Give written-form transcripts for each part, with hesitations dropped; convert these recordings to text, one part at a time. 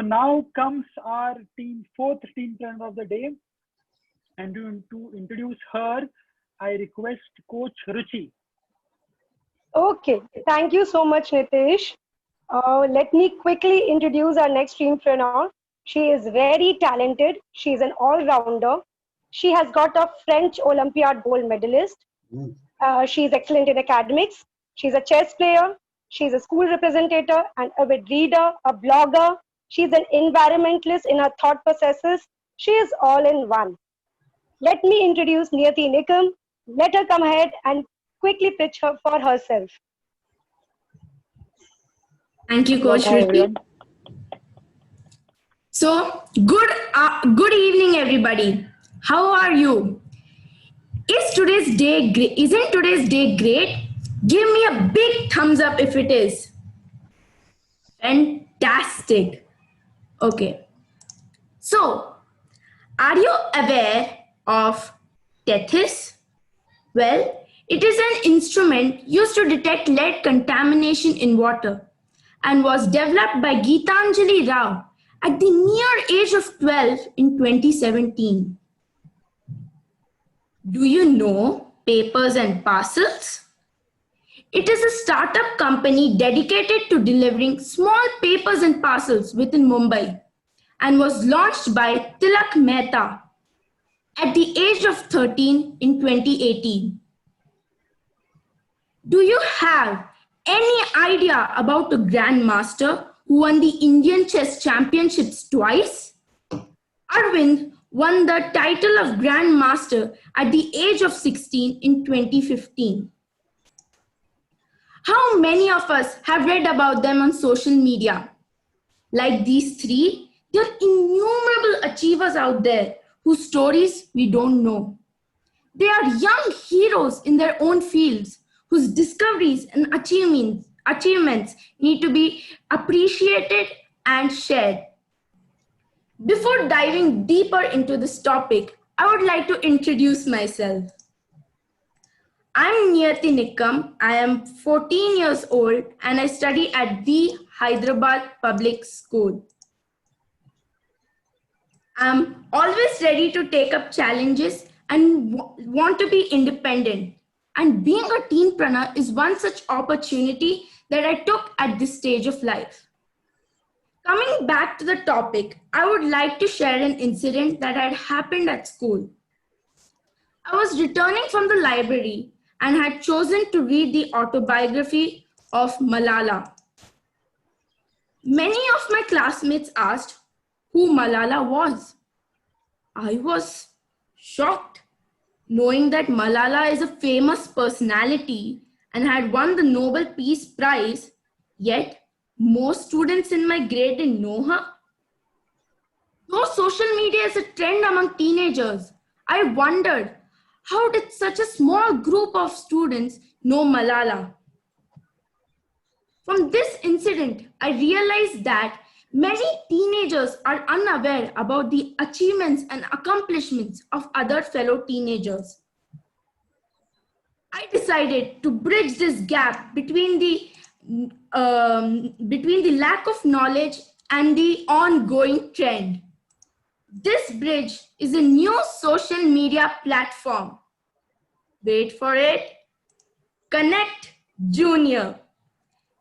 So now comes our fourth team planner of the day. And to introduce her, I request Coach Ruchi. Okay, thank you so much, Nitish. Let me quickly introduce our next teampreneur. She is very talented. She is an all-rounder. She has got a French Olympiad gold medalist. She is excellent in academics. She's a chess player. She's a school representative, an avid reader, a blogger. She's an environmentalist in her thought processes. She is all in one. Let me introduce Niyati Nikam. Let her come ahead and quickly pitch her for herself. Thank you, Coach Ruchi. So, good evening, everybody. How are you? Isn't today's day great? Give me a big thumbs up if it is. Fantastic. Okay. So, are you aware of Tethys? Well, it is an instrument used to detect lead contamination in water and was developed by Geetanjali Rao at the mere age of 12 in 2017. Do you know Papers and Parcels? It is a startup company dedicated to delivering small papers and parcels within Mumbai and was launched by Tilak Mehta at the age of 13 in 2018. Do you have any idea about a grandmaster who won the Indian Chess Championships twice? Arvind won the title of grandmaster at the age of 16 in 2015. How many of us have read about them on social media? Like these three, there are innumerable achievers out there whose stories we don't know. They are young heroes in their own fields whose discoveries and achievements need to be appreciated and shared. Before diving deeper into this topic, I would like to introduce myself. I'm Niyati Nikam. I am 14 years old and I study at the Hyderabad Public School. I'm always ready to take up challenges and want to be independent. And being a teenpreneur is one such opportunity that I took at this stage of life. Coming back to the topic, I would like to share an incident that had happened at school. I was returning from the library and had chosen to read the autobiography of Malala. Many of my classmates asked who Malala was. I was shocked, knowing that Malala is a famous personality and had won the Nobel Peace Prize, yet most students in my grade didn't know her. Though social media is a trend among teenagers, I wondered, how did such a small group of students know Malala? From this incident, I realized that many teenagers are unaware about the achievements and accomplishments of other fellow teenagers. I decided to bridge this gap between the lack of knowledge and the ongoing trend. This bridge is a new social media platform. Wait for it. Connect Junior.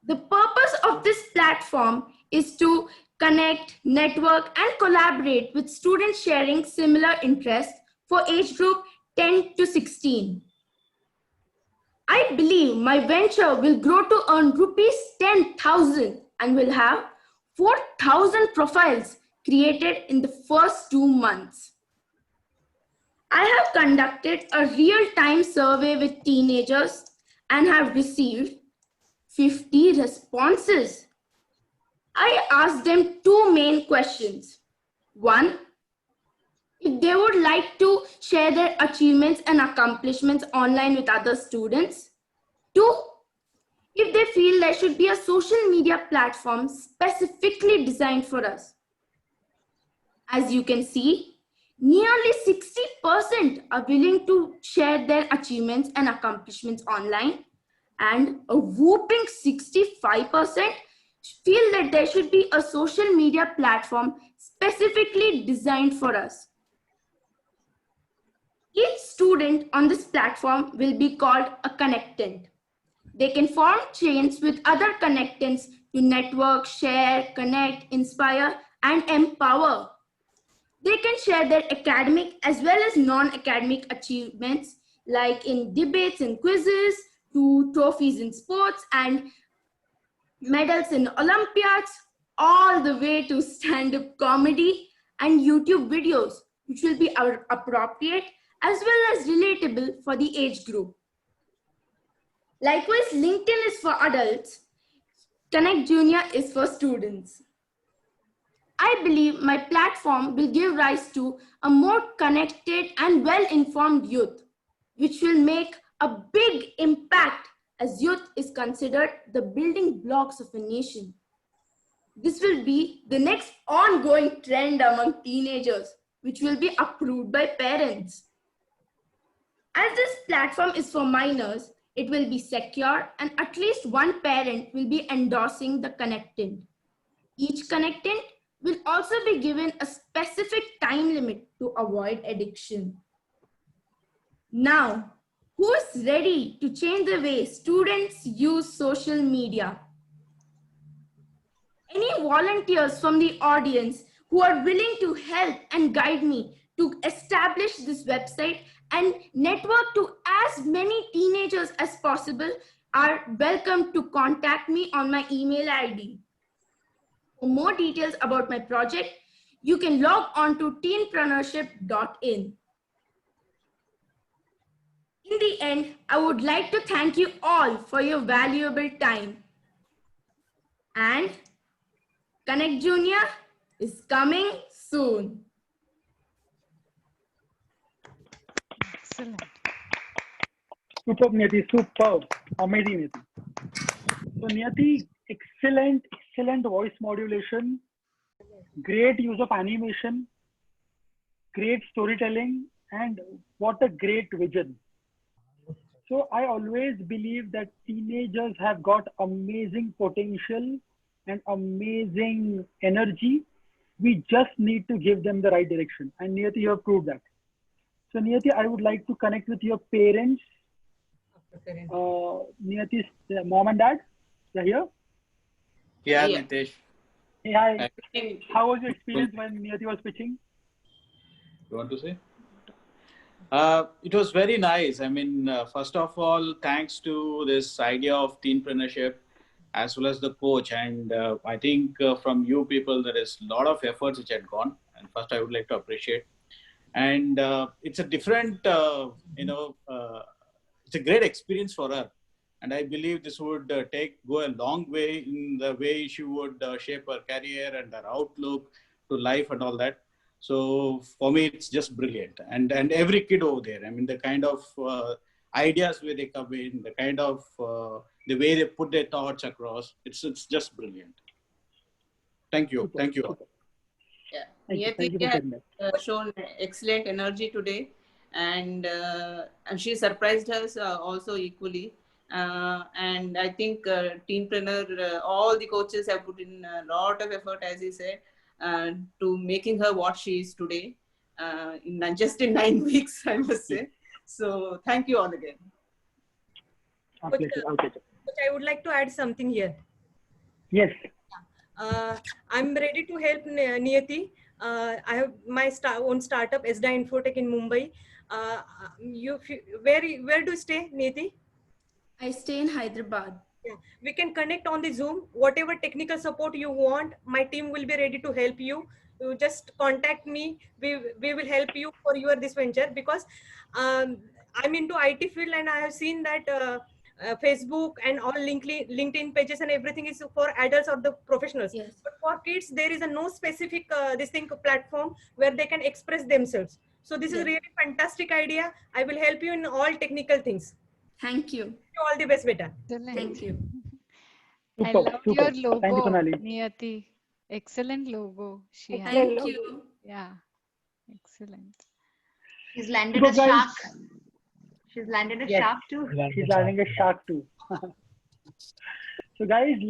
The purpose of this platform is to connect, network, and collaborate with students sharing similar interests for age group 10 to 16. I believe my venture will grow to earn rupees 10,000 and will have 4,000 profiles created in the first 2 months. I have conducted a real-time survey with teenagers and have received 50 responses. I asked them 2 main questions. 1, if they would like to share their achievements and accomplishments online with other students. 2, if they feel there should be a social media platform specifically designed for us. As you can see, nearly 60% are willing to share their achievements and accomplishments online, and a whopping 65% feel that there should be a social media platform specifically designed for us. Each student on this platform will be called a connectant. They can form chains with other connectants to network, share, connect, inspire, and empower. They can share their academic as well as non-academic achievements, like in debates and quizzes, to trophies in sports and medals in Olympiads, all the way to stand-up comedy and YouTube videos, which will be appropriate as well as relatable for the age group. Likewise, LinkedIn is for adults, Connect Junior is for students. I believe my platform will give rise to a more connected and well-informed youth, which will make a big impact as youth is considered the building blocks of a nation. This will be the next ongoing trend among teenagers, which will be approved by parents. As this platform is for minors, it will be secure and at least one parent will be endorsing the connectant. Each connectant will also be given a specific time limit to avoid addiction. Now, who is ready to change the way students use social media? Any volunteers from the audience who are willing to help and guide me to establish this website and network to as many teenagers as possible are welcome to contact me on my email ID. For more details about my project, you can log on to teenpreneurship.in. In the end, I would like to thank you all for your valuable time. And Connect Junior is coming soon. Excellent. Superb, Niyati, superb. Amazing, Niyati. So, Niyati, excellent voice modulation, great use of animation, great storytelling, and what a great vision. So, I always believe that teenagers have got amazing potential and amazing energy. We just need to give them the right direction. And Niyati, you have proved that. So, Niyati, I would like to connect with your parents. Niyati's mom and dad, they're here. Yeah, Yeah. Nitesh. Hey, hi. Hey, How was your experience when Niyati was pitching? You want to say? It was very nice. I mean, first of all, thanks to this idea of teenpreneurship as well as the coach. And I think from you people, there is a lot of efforts which had gone. And first, I would like to appreciate. And it's a different, it's a great experience for her. And I believe this would go a long way in the way she would shape her career and her outlook to life and all that. So for me, it's just brilliant. And every kid over there, I mean, the kind of ideas where they come in, the kind of the way they put their thoughts across, it's just brilliant. Thank you. Thank you all. yeah. Thank you for Niyati sharing that. has shown excellent energy today, and she surprised us also equally. And I think Teenpreneur, all the coaches have put in a lot of effort, as he said, to making her what she is today, just in 9 weeks, I must say. So thank you all again. Our pleasure, our pleasure. But I would like to add something here. Yes. I'm ready to help Niyati. I have my own startup, Esda Infotech in Mumbai. Where do you stay, Niyati? I stay in Hyderabad. Yeah. We can connect on the Zoom. Whatever technical support you want, my team will be ready to help you. You just contact me. We will help you for your this venture, because I'm into IT field and I have seen that Facebook and all LinkedIn pages and everything is for adults or the professionals. Yes. But for kids, there is a no specific platform where they can express themselves. So this is Yes. really fantastic idea. I will help you in all technical things. Thank you. All the best, beta. Excellent. Thank you. I Superb, love your superb. logo, Thank you, Sonali. Niyati. Excellent logo she has. Thank you. Yeah, excellent. She's landed Good a guys. shark. She's landed a Yes. shark too. She's landing a shark too. So guys,